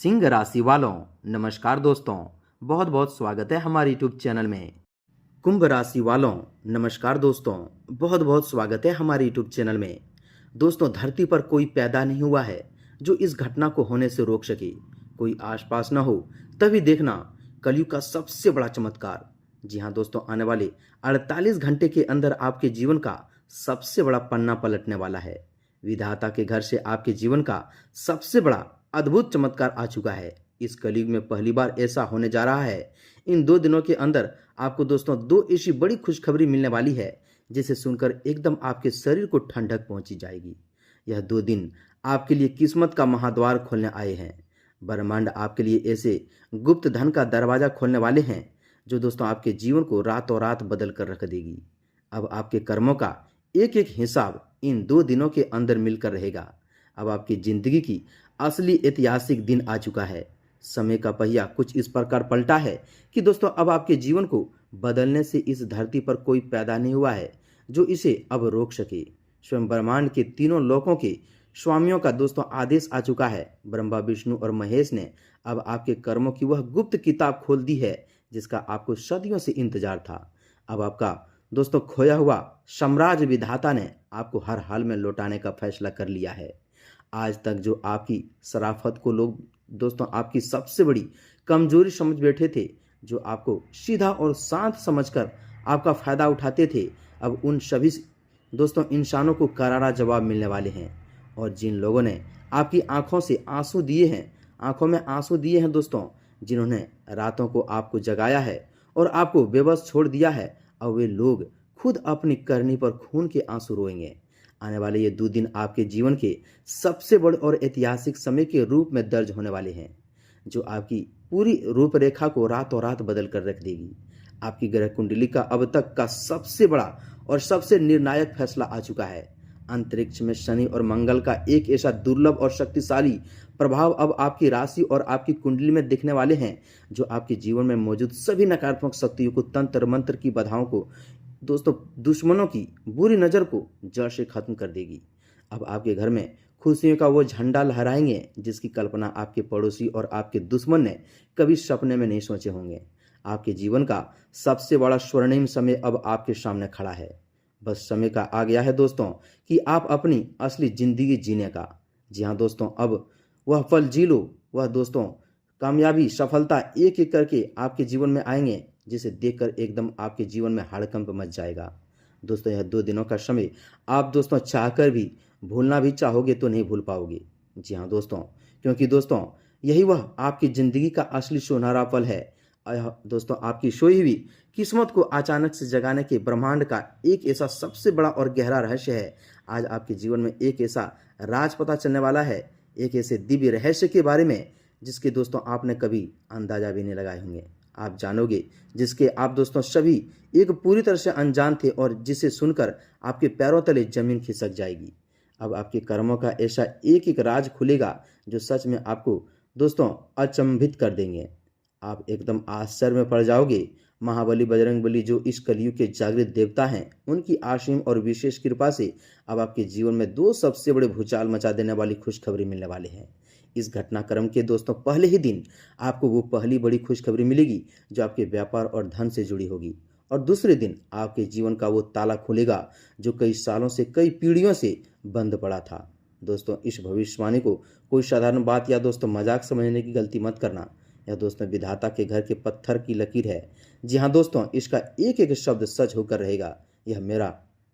सिंह राशि वालों, नमस्कार दोस्तों। बहुत बहुत स्वागत है हमारे यूट्यूब चैनल में। कुंभ राशि वालों, नमस्कार दोस्तों। बहुत बहुत स्वागत है हमारे यूट्यूब चैनल में। दोस्तों, धरती पर कोई पैदा नहीं हुआ है जो इस घटना को होने से रोक सके। कोई आसपास ना हो तभी देखना कलयुग का सबसे बड़ा चमत्कार। जी हाँ दोस्तों, आने वाले 48 घंटे के अंदर आपके जीवन का सबसे बड़ा पन्ना पलटने वाला है। विधाता के घर से आपके जीवन का सबसे बड़ा अद्भुत चमत्कार आ चुका है। इस कलयुग में पहली बार ऐसा होने जा रहा है। इन 2 दिनों के अंदर आपको दोस्तों 2 ऐसी बड़ी खुशखबरी मिलने वाली है जिसे सुनकर एकदम आपके शरीर को ठंडक पहुंची जाएगी। यह 2 दिन आपके लिए किस्मत का महाद्वार खोलने आए हैं। ब्रह्मांड आपके लिए ऐसे गुप्त धन का दरवाजा खोलने वाले हैं जो दोस्तों आपके जीवन को रातों रात बदल कर रख देगी। अब आपके कर्मों का एक एक हिसाब इन 2 दिनों के अंदर मिलकर रहेगा। अब आपकी जिंदगी की असली ऐतिहासिक दिन आ चुका है। समय का पहिया कुछ इस प्रकार पलटा है कि दोस्तों अब आपके जीवन को बदलने से इस धरती पर कोई पैदा नहीं हुआ है जो इसे अब रोक सके। स्वयं ब्रह्मांड के तीनों लोकों के स्वामियों का दोस्तों आदेश आ चुका है। ब्रह्मा, विष्णु और महेश ने अब आपके कर्मों की वह गुप्त किताब खोल दी है जिसका आपको सदियों से इंतजार था। अब आपका दोस्तों खोया हुआ साम्राज्य विधाता ने आपको हर हाल में लौटाने का फैसला कर लिया है। आज तक जो आपकी शराफत को लोग दोस्तों आपकी सबसे बड़ी कमजोरी समझ बैठे थे, जो आपको सीधा और शांत समझकर आपका फायदा उठाते थे, अब उन सभी दोस्तों इंसानों को करारा जवाब मिलने वाले हैं। और जिन लोगों ने आपकी आंखों से आंसू दिए हैं, आंखों में आंसू दिए हैं दोस्तों, जिन्होंने रातों को आपको जगाया है और आपको बेबस छोड़ दिया है, अब वे लोग खुद अपनी करनी पर खून के आंसू रोएंगे। आने वाले ये 2 दिन आपके जीवन के सबसे बड़े और ऐतिहासिक समय के रूप में दर्ज होने वाले हैं, जो आपकी पूरी रूपरेखा को रातों रात बदल कर रख देगी। आपकी ग्रह कुंडली का अब तक का सबसे बड़ा और सबसे निर्णायक फैसला आ चुका है। अंतरिक्ष में शनि और मंगल का एक ऐसा दुर्लभ और शक्तिशाली प्रभाव अब आपकी राशि और आपकी कुंडली में दिखने वाले हैं, जो आपके जीवन में मौजूद सभी नकारात्मक शक्तियों को, तंत्र मंत्र की बाधाओं को, दोस्तों दुश्मनों की बुरी नज़र को जड़ से खत्म कर देगी। अब आपके घर में खुशियों का वो झंडा लहराएंगे जिसकी कल्पना आपके पड़ोसी और आपके दुश्मन ने कभी सपने में नहीं सोचे होंगे। आपके जीवन का सबसे बड़ा स्वर्णिम समय अब आपके सामने खड़ा है। बस समय का आ गया है दोस्तों कि आप अपनी असली जिंदगी जीने का। जी हाँ दोस्तों, अब वह पल जी लो। वह दोस्तों कामयाबी, सफलता एक एक करके आपके जीवन में आएंगे जिसे देखकर एकदम आपके जीवन में हड़कंप मच जाएगा। दोस्तों, यह 2 दिनों का समय आप दोस्तों चाहकर भी भूलना भी चाहोगे तो नहीं भूल पाओगे। जी हाँ दोस्तों, क्योंकि दोस्तों यही वह आपकी जिंदगी का असली सुनहरा पल है। यह दोस्तों आपकी सोई हुई किस्मत को अचानक से जगाने के ब्रह्मांड का एक ऐसा सबसे बड़ा और गहरा रहस्य है। आज आपके जीवन में एक ऐसा राज पता चलने वाला है, एक ऐसे दिव्य रहस्य के बारे में जिसके दोस्तों आपने कभी अंदाजा भी नहीं लगाए होंगे। आप जानोगे जिसके आप दोस्तों सभी एक पूरी तरह से अनजान थे और जिसे सुनकर आपके पैरों तले जमीन खिसक जाएगी। अब आपके कर्मों का ऐसा एक एक राज खुलेगा जो सच में आपको दोस्तों अचंभित कर देंगे। आप एकदम आश्चर्य में पड़ जाओगे। महाबली बजरंगबली, जो इस कलयुग के जागृत देवता हैं, उनकी असीम और विशेष कृपा से अब आपके जीवन में 2 सबसे बड़े भूचाल मचा देने वाली खुशखबरी मिलने वाले हैं। इस घटनाक्रम के दोस्तों पहले ही दिन आपको वो पहली बड़ी खुशखबरी मिलेगी जो आपके व्यापार और धन से जुड़ी होगी, और दूसरे दिन आपके जीवन का वो ताला खुलेगा जो कई सालों से, कई पीढ़ियों से बंद पड़ा था। दोस्तों, इस भविष्यवाणी को कोई साधारण बात या दोस्तों मजाक समझने की गलती मत करना। यह दोस्तों विधाता के घर के पत्थर की लकीर है। जी हाँ दोस्तों, इसका एक एक शब्द सच होकर रहेगा, यह मेरा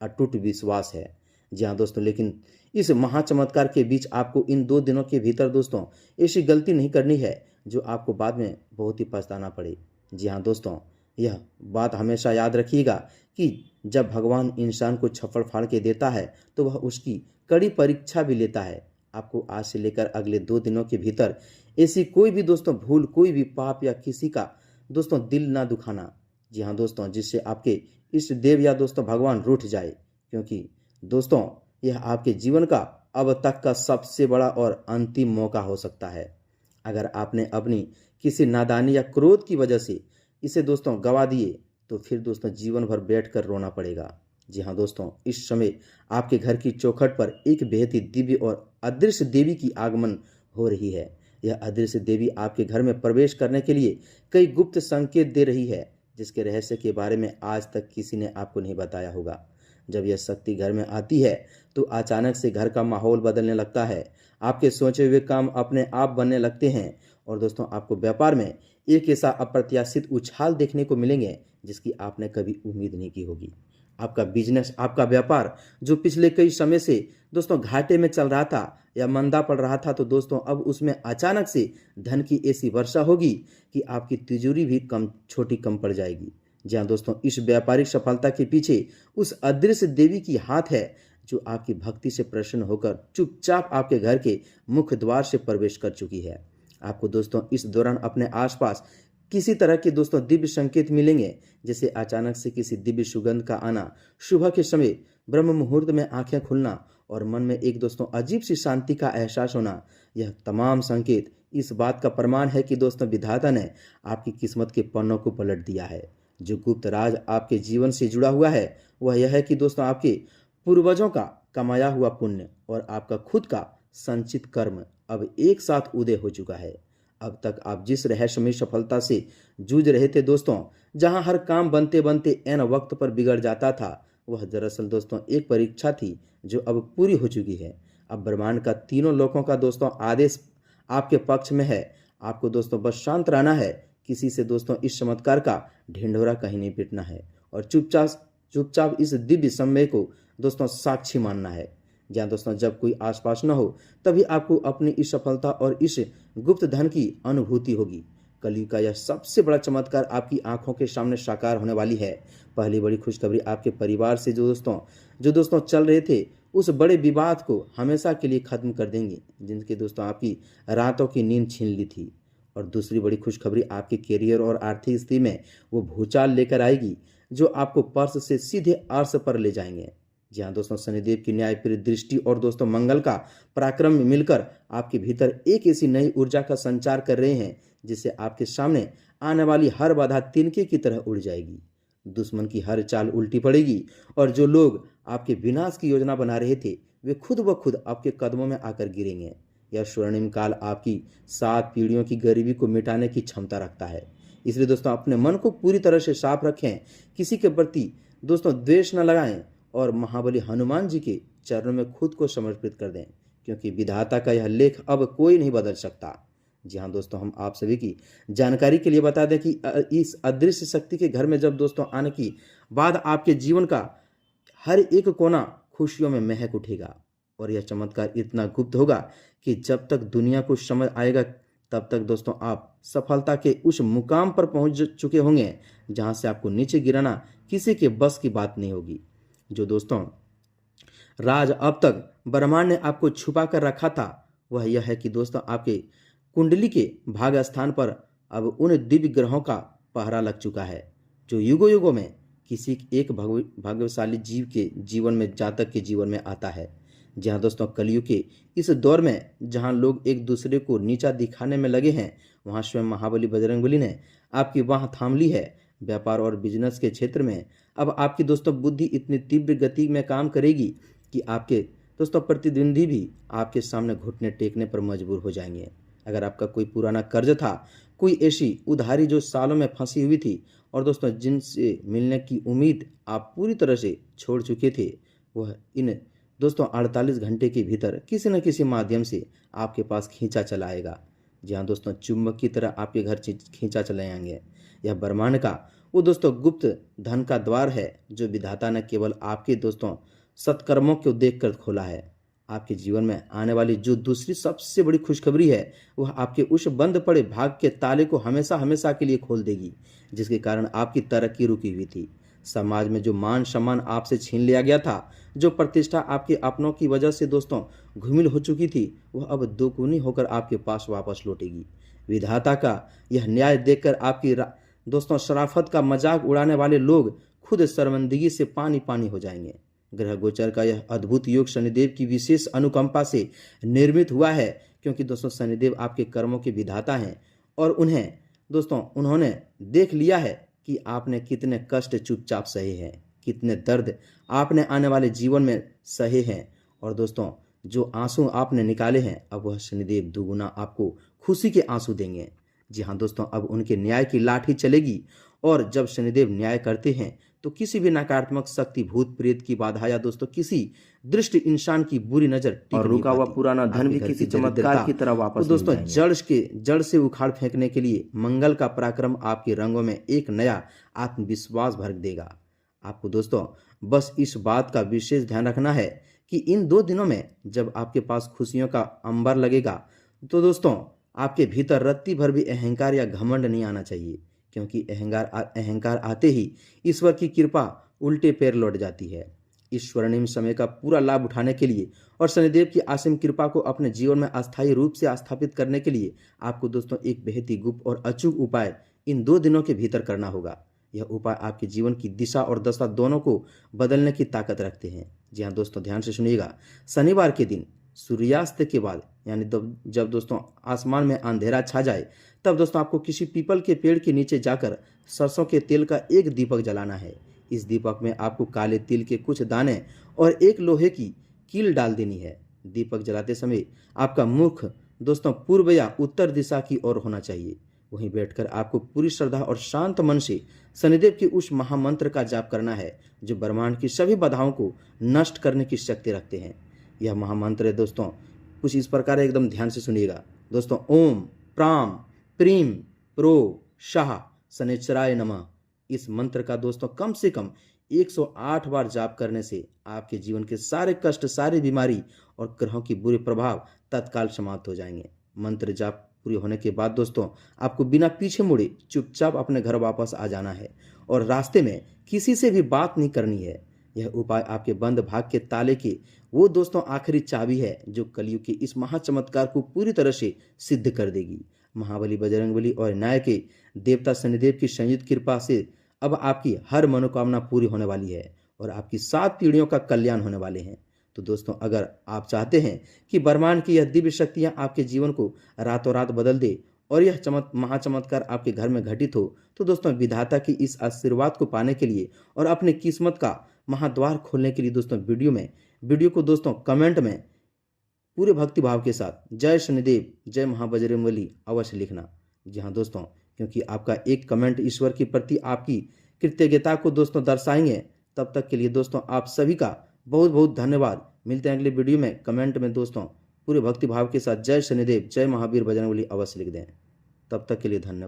अटूट विश्वास है। जी हाँ दोस्तों, लेकिन इस महाचमत्कार के बीच आपको इन 2 दिनों के भीतर दोस्तों ऐसी गलती नहीं करनी है जो आपको बाद में बहुत ही पछताना पड़े। जी हाँ दोस्तों, यह बात हमेशा याद रखिएगा कि जब भगवान इंसान को छप्पड़ फाड़ के देता है तो वह उसकी कड़ी परीक्षा भी लेता है। आपको आज से लेकर अगले 2 दिनों के भीतर ऐसी कोई भी दोस्तों भूल, कोई भी पाप या किसी का दोस्तों दिल ना दुखाना। जी हाँ दोस्तों, जिससे आपके इष्ट देव या दोस्तों भगवान रूठ जाए, क्योंकि दोस्तों यह आपके जीवन का अब तक का सबसे बड़ा और अंतिम मौका हो सकता है। अगर आपने अपनी किसी नादानी या क्रोध की वजह से इसे दोस्तों गवा दिए तो फिर दोस्तों जीवन भर बैठकर रोना पड़ेगा। जी हाँ दोस्तों, इस समय आपके घर की चौखट पर एक बेहद ही दिव्य और अदृश्य देवी की आगमन हो रही है। यह अदृश्य देवी आपके घर में प्रवेश करने के लिए कई गुप्त संकेत दे रही है, जिसके रहस्य के बारे में आज तक किसी ने आपको नहीं बताया होगा। जब यह शक्ति घर में आती है तो अचानक से घर का माहौल बदलने लगता है, आपके सोचे हुए काम अपने आप बनने लगते हैं और दोस्तों आपको व्यापार में एक ऐसा अप्रत्याशित उछाल देखने को मिलेंगे जिसकी आपने कभी उम्मीद नहीं की होगी। आपका बिजनेस, आपका व्यापार जो पिछले कई समय से दोस्तों घाटे में चल रहा था या मंदा पड़ रहा था, तो दोस्तों अब उसमें अचानक से धन की ऐसी वर्षा होगी कि आपकी तिजोरी भी कम पड़ जाएगी। जी हाँ दोस्तों, इस व्यापारिक सफलता के पीछे उस अदृश्य देवी की हाथ है जो आपकी भक्ति से प्रसन्न होकर चुपचाप आपके घर के मुख्य द्वार से प्रवेश कर चुकी है। आपको दोस्तों इस दौरान अपने आसपास किसी तरह के दोस्तों दिव्य संकेत मिलेंगे, जैसे अचानक से किसी दिव्य सुगंध का आना, सुबह के समय ब्रह्म मुहूर्त में आंखें खुलना और मन में एक दोस्तों अजीब सी शांति का एहसास होना। यह तमाम संकेत इस बात का प्रमाण है कि दोस्तों विधाता ने आपकी किस्मत के पन्नों को पलट दिया है। जो गुप्त राज आपके जीवन से जुड़ा हुआ है वह यह है कि दोस्तों आपके पूर्वजों का कमाया हुआ पुण्य और आपका खुद का संचित कर्म अब एक साथ उदय हो चुका है। अब तक आप जिस रहस्यमयी सफलता से जूझ रहे थे दोस्तों, जहां हर काम बनते बनते एन वक्त पर बिगड़ जाता था, वह दरअसल दोस्तों एक परीक्षा थी जो अब पूरी हो चुकी है। अब ब्रह्मांड का तीनों लोकों का दोस्तों आदेश आपके पक्ष में है। आपको दोस्तों बस शांत रहना है, किसी से दोस्तों इस चमत्कार का ढिंढोरा कहीं नहीं पीटना है और चुपचाप इस दिव्य समय को दोस्तों साक्षी मानना है। जहाँ दोस्तों जब कोई आसपास न हो तभी आपको अपनी इस सफलता और इस गुप्त धन की अनुभूति होगी। कलयुग का यह सबसे बड़ा चमत्कार आपकी आंखों के सामने साकार होने वाली है। पहली बड़ी खुशखबरी आपके परिवार से जो दोस्तों चल रहे थे उस बड़े विवाद को हमेशा के लिए खत्म कर देंगे, जिनके दोस्तों आपकी रातों की नींद छीन ली थी। और दूसरी बड़ी खुशखबरी आपके करियर और आर्थिक स्थिति में वो भूचाल लेकर आएगी जो आपको पर्स से सीधे अर्श पर ले जाएंगे। जी हाँ दोस्तों, शनिदेव की न्यायप्रिय दृष्टि और दोस्तों मंगल का पराक्रम मिलकर आपके भीतर एक ऐसी नई ऊर्जा का संचार कर रहे हैं जिससे आपके सामने आने वाली हर बाधा तिनके की तरह उड़ जाएगी। दुश्मन की हर चाल उल्टी पड़ेगी और जो लोग आपके विनाश की योजना बना रहे थे वे खुद ब खुद आपके कदमों में आकर गिरेंगे। यह स्वर्णिम काल आपकी 7 पीढ़ियों की गरीबी को मिटाने की क्षमता रखता है। इसलिए दोस्तों अपने मन को पूरी तरह से साफ रखें, किसी के प्रति दोस्तों द्वेष न लगाएं और महाबली हनुमान जी के चरणों में खुद को समर्पित कर दें, क्योंकि विधाता का यह लेख अब कोई नहीं बदल सकता। जी हाँ दोस्तों, हम आप सभी की जानकारी के लिए बता दें कि इस अदृश्य शक्ति के घर में जब दोस्तों आने की बाद आपके जीवन का हर एक कोना खुशियों में महक उठेगा और यह चमत्कार इतना गुप्त होगा कि जब तक दुनिया को समझ आएगा तब तक दोस्तों आप सफलता के उस मुकाम पर पहुंच चुके होंगे जहां से आपको नीचे गिराना किसी के बस की बात नहीं होगी। जो दोस्तों राज अब तक ब्रह्मांड ने आपको छुपा कर रखा था वह यह है कि दोस्तों आपके कुंडली के भाग स्थान पर अब उन दिव्य ग्रहों का पहरा लग चुका है जो युगों युगों में किसी एक भाग्यशाली जीव के जीवन में, जातक के जीवन में आता है। जहाँ दोस्तों कलयुग के इस दौर में जहाँ लोग एक दूसरे को नीचा दिखाने में लगे हैं, वहाँ स्वयं महाबली बजरंगबली ने आपकी बाह थाम ली है। व्यापार और बिजनेस के क्षेत्र में अब आपकी दोस्तों बुद्धि इतनी तीव्र गति में काम करेगी कि आपके दोस्तों प्रतिद्वंदी भी आपके सामने घुटने टेकने पर मजबूर हो जाएंगे। अगर आपका कोई पुराना कर्ज था, कोई ऐसी उधारी जो सालों में फंसी हुई थी और दोस्तों जिनसे मिलने की उम्मीद आप पूरी तरह से छोड़ चुके थे, वह इन दोस्तों 48 घंटे के भीतर किसी न किसी माध्यम से आपके पास खींचा चला आएगा। जी हाँ दोस्तों, चुंबक की तरह आपके घर खींचा चले आएंगे। यह ब्रह्मांड का वो दोस्तों गुप्त धन का द्वार है जो विधाता ने केवल आपके दोस्तों सत्कर्मों को देखकर खोला है। आपके जीवन में आने वाली जो दूसरी सबसे बड़ी खुशखबरी है वह आपके उस बंद पड़े भाग के ताले को हमेशा हमेशा के लिए खोल देगी, जिसके कारण आपकी तरक्की रुकी हुई थी। समाज में जो मान सम्मान आपसे छीन लिया गया था, जो प्रतिष्ठा आपके अपनों की वजह से दोस्तों घुमिल हो चुकी थी, वह अब दोगुनी होकर आपके पास वापस लौटेगी। विधाता का यह न्याय देखकर आपकी दोस्तों शराफत का मजाक उड़ाने वाले लोग खुद शर्मिंदगी से पानी पानी हो जाएंगे। ग्रह गोचर का यह अद्भुत योग शनिदेव की विशेष अनुकंपा से निर्मित हुआ है, क्योंकि दोस्तों शनिदेव आपके कर्मों के विधाता हैं और उन्होंने देख लिया है कि आपने कितने कष्ट चुपचाप सहे हैं, कितने दर्द आपने आने वाले जीवन में सहे हैं और दोस्तों जो आंसू आपने निकाले हैं अब वह शनिदेव दुगुना आपको खुशी के आंसू देंगे। जी हाँ दोस्तों, अब उनके न्याय की लाठी चलेगी और जब शनिदेव न्याय करते हैं तो किसी भी नकारात्मक शक्ति, भूत प्रेत की बाधा या दोस्तों किसी दृष्ट इंसान की बुरी नजर टिक और नहीं रुका हुआ पाती। पुराना धन आपके भी घर किसी की चमत्कार दरिद्रता की तरह को वापस मिल दोस्तों जाएंगे। जड़ से उखाड़ फेंकने के लिए मंगल का पराक्रम आपके रंगों में एक नया आत्मविश्वास भर देगा। आपको दोस्तों बस इस बात का विशेष ध्यान रखना है कि इन 2 दिनों में जब आपके पास खुशियों का अंबर लगेगा तो दोस्तों आपके भीतर रत्ती भर भी अहंकार या घमंड नहीं आना चाहिए, क्योंकि अहंकार आते ही ईश्वर की कृपा उल्टे पैर लौट जाती है। इस स्वर्णिम समय का पूरा लाभ उठाने के लिए और शनिदेव की असीम कृपा को अपने जीवन में अस्थायी रूप से स्थापित करने के लिए आपको दोस्तों एक बेहद ही गुप्त और अचूक उपाय इन 2 दिनों के भीतर करना होगा। यह उपाय आपके जीवन की दिशा और दशा दोनों को बदलने की ताकत रखते हैं। जी हाँ दोस्तों, ध्यान से सुनिएगा। शनिवार के दिन सूर्यास्त के बाद यानी जब दोस्तों आसमान में अंधेरा छा जाए तब दोस्तों आपको किसी पीपल के पेड़ के नीचे जाकर सरसों के तेल का एक दीपक जलाना है। इस दीपक में आपको काले तिल के कुछ दाने और एक लोहे की कील डाल देनी है। दीपक जलाते समय आपका मुख दोस्तों पूर्व या उत्तर दिशा की ओर होना चाहिए। वहीं बैठकर आपको पूरी श्रद्धा और शांत मन से शनिदेव के उस महामंत्र का जाप करना है जो ब्रह्मांड की सभी बाधाओं को नष्ट करने की शक्ति रखते हैं। यह महामंत्र है दोस्तों कुछ इस प्रकार है, एकदम ध्यान से सुनिएगा दोस्तों। ओम प्राम प्रीम प्रो शाह शनिश्चराय नमः। इस मंत्र का दोस्तों कम से कम 108 बार जाप करने से आपके जीवन के सारे कष्ट, सारी बीमारी और ग्रहों की बुरे प्रभाव तत्काल समाप्त हो जाएंगे। मंत्र जाप पूरी होने के बाद दोस्तों आपको बिना पीछे मुड़े चुपचाप अपने घर वापस आ जाना है और रास्ते में किसी से भी बात नहीं करनी है। यह उपाय आपके बंद भाग के ताले की वो दोस्तों आखिरी चाबी है जो कलयुग के इस महाचमत्कार को पूरी तरह से सिद्ध कर देगी। महाबली, बजरंगबली और न्याय के देवता शनिदेव की संयुक्त कृपा से अब आपकी हर मनोकामना पूरी होने वाली है और आपकी 7 पीढ़ियों का कल्याण होने वाले हैं। तो दोस्तों अगर आप चाहते हैं कि ब्रह्मांड की यह दिव्य शक्तियां आपके जीवन को रातों रात बदल दे और यह महाचमत्कार आपके घर में घटित हो, तो दोस्तों विधाता की इस आशीर्वाद को पाने के लिए और अपनी किस्मत का महाद्वार खोलने के लिए दोस्तों वीडियो को दोस्तों कमेंट में पूरे भक्ति भाव के साथ जय शनिदेव, जय महाबजरंगबली अवश्य लिखना। जी हाँ दोस्तों, क्योंकि आपका एक कमेंट ईश्वर के प्रति आपकी कृतज्ञता को दोस्तों दर्शाएंगे। तब तक के लिए दोस्तों आप सभी का बहुत बहुत धन्यवाद। मिलते हैं अगले वीडियो में। कमेंट में दोस्तों पूरे भक्ति भाव के साथ जय शनिदेव, जय महावीर बजरंगबली अवश्य लिख दें। तब तक के लिए धन्यवाद।